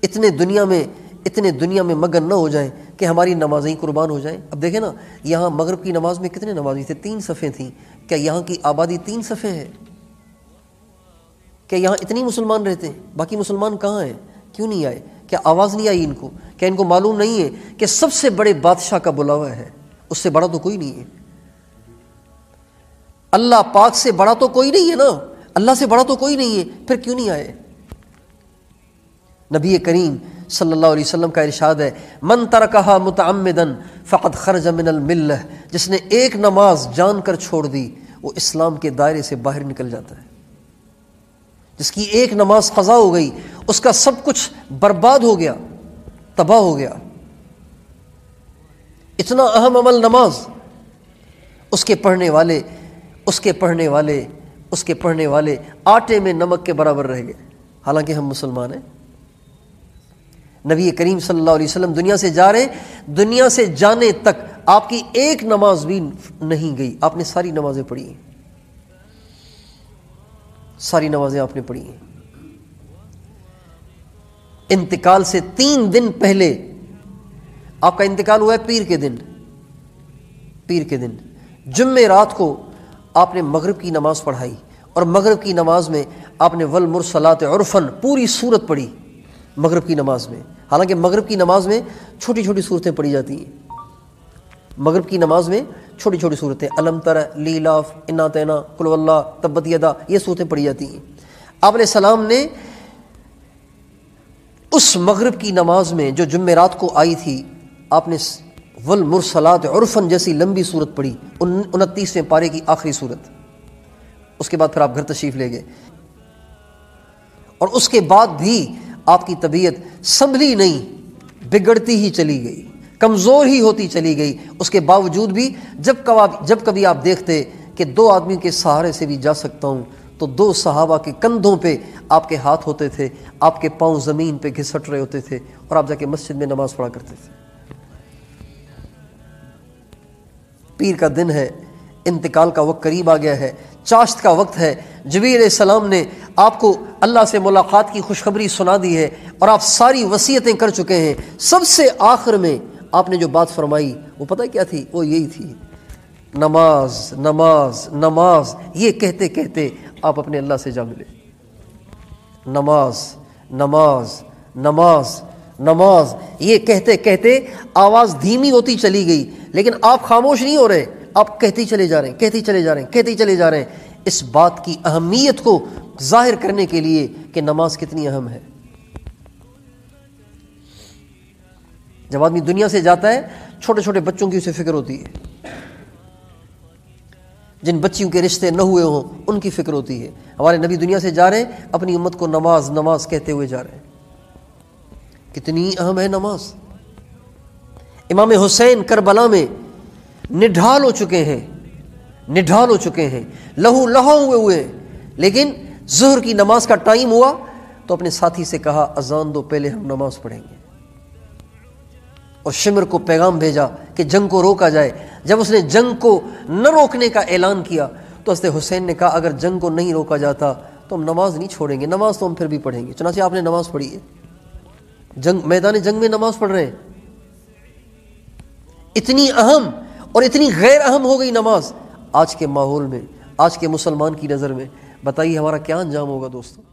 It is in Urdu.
اتنے دنیا میں مگن نہ ہو جائیں کہ ہماری نمازیں ہی قربان ہو جائیں۔ اب دیکھیں نا، یہاں مغرب کی نماز میں کتنے نمازی تھے؟ 3 صفیں تھیں۔ کیا یہاں کی آبادی 3 صفیں ہے؟ کیا یہاں اتنی مسلمان رہتے ہیں؟ باقی مسلمان کہاں ہیں؟ کیوں نہیں آئے؟ کیا آواز نہیں آئی ان کو؟ کیا ان کو معلوم نہیں ہے کہ سب سے بڑے بادشاہ کا بلاوا ہے؟ اس سے بڑا تو کوئی نہیں ہے، اللہ پاک سے بڑا تو کوئی نہیں ہے نا، اللہ سے بڑا تو کوئی نہیں ہے، پھر کیوں نہیں آئے؟ نبی کریم صلی اللہ علیہ وسلم کا ارشاد ہے، من ترکہا متعمدا فقد خرج من الملہ، جس نے ایک نماز جان کر چھوڑ دی وہ اسلام کے دائرے سے باہر نکل جاتا ہے۔ جس کی ایک نماز قضا ہو گئی اس کا سب کچھ برباد ہو گیا، تباہ ہو گیا۔ اتنا اہم عمل نماز، اس کے پڑھنے والے آٹے میں نمک کے برابر رہ گئے، حالانکہ ہم مسلمان ہیں۔ نبی کریم صلی اللہ علیہ وسلم دنیا سے جا رہے ہیں، دنیا سے جانے تک آپ کی ایک نماز بھی نہیں گئی، آپ نے ساری نمازیں پڑھی ہیں، ساری نمازیں آپ نے پڑھی ہیں۔ انتقال سے 3 دن پہلے آپ کا انتقال ہوا ہے، پیر کے دن جمعے رات کو آپ نے مغرب کی نماز پڑھائی، اور مغرب کی نماز میں آپ نے والمرسلات عرفاً پوری سورت پڑھی مغرب کی نماز میں۔ حالانکہ مغرب کی نماز میں چھوٹی چھوٹی صورتیں پڑھی جاتی ہیں، مغرب کی نماز میں چھوٹی چھوٹی صورتیں، الم تر، لیلاف، انا اعطینا، قل واللہ، تبت یدا، یہ صورتیں پڑھی جاتی ہیں۔ آپ علیہ السلام نے اس مغرب کی نماز میں جو جمعرات کو آئی تھی، آپ نے والمرسلات عرفاً جیسی لمبی صورت پڑھی، 29ویں پارے کی آخری صورت۔ اس کے بعد پھر آپ گھر تشریف لے گئے، اور اس کے بعد بھی آپ کی طبیعت سنبھلی نہیں، بگڑتی ہی چلی گئی، کمزور ہی ہوتی چلی گئی۔ اس کے باوجود بھی جب کبھی آپ دیکھتے کہ 2 آدمی کے سہارے سے بھی جا سکتا ہوں، تو 2 صحابہ کے کندھوں پہ آپ کے ہاتھ ہوتے تھے، آپ کے پاؤں زمین پہ گھسٹ رہے ہوتے تھے، اور آپ جا کے مسجد میں نماز پڑھا کرتے تھے۔ پیر کا دن ہے، انتقال کا وقت قریب آ گیا ہے، چاشت کا وقت ہے۔ جبریل علیہ السلام نے آپ کو اللہ سے ملاقات کی خوشخبری سنا دی ہے، اور آپ ساری وصیتیں کر چکے ہیں۔ سب سے آخر میں آپ نے جو بات فرمائی وہ پتہ کیا تھی؟ وہ یہی تھی، نماز نماز نماز۔ یہ کہتے کہتے آپ اپنے اللہ سے جا ملے، نماز نماز نماز نماز۔ یہ کہتے کہتے آواز دھیمی ہوتی چلی گئی، لیکن آپ خاموش نہیں ہو رہے، آپ کہتے ہی چلے جا رہے ہیں، کہتے ہی چلے جا رہے ہیں، کہتے ہی چلے جا رہے ہیں، اس بات کی اہمیت کو ظاہر کرنے کے لیے کہ نماز کتنی اہم ہے۔ جب آدمی دنیا سے جاتا ہے، چھوٹے چھوٹے بچوں کی اسے فکر ہوتی ہے، جن بچیوں کے رشتے نہ ہوئے ہوں ان کی فکر ہوتی ہے۔ ہمارے نبی دنیا سے جا رہے ہیں، اپنی امت کو نماز نماز کہتے ہوئے جا رہے ہیں۔ کتنی اہم ہے نماز۔ امام حسین کربلا میں نڈھال ہو چکے ہیں، لہو لہو ہوئے ہیں، لیکن ظہر کی نماز کا ٹائم ہوا تو اپنے ساتھی سے کہا اذان دو، پہلے ہم نماز پڑھیں گے، اور شمر کو پیغام بھیجا کہ جنگ کو روکا جائے۔ جب اس نے جنگ کو نہ روکنے کا اعلان کیا تو حضرت حسین نے کہا اگر جنگ کو نہیں روکا جاتا تو ہم نماز نہیں چھوڑیں گے، نماز تو ہم پھر بھی پڑھیں گے۔ چنانچہ آپ نے نماز پڑھی ہے، میدان جنگ میں نماز پڑھ رہے ہیں۔ اتنی اہم اور اتنی غیر اہم ہو گئی نماز آج کے ماحول میں، آج کے مسلمان کی نظر میں۔ بتائیے ہمارا کیا انجام ہوگا دوستوں؟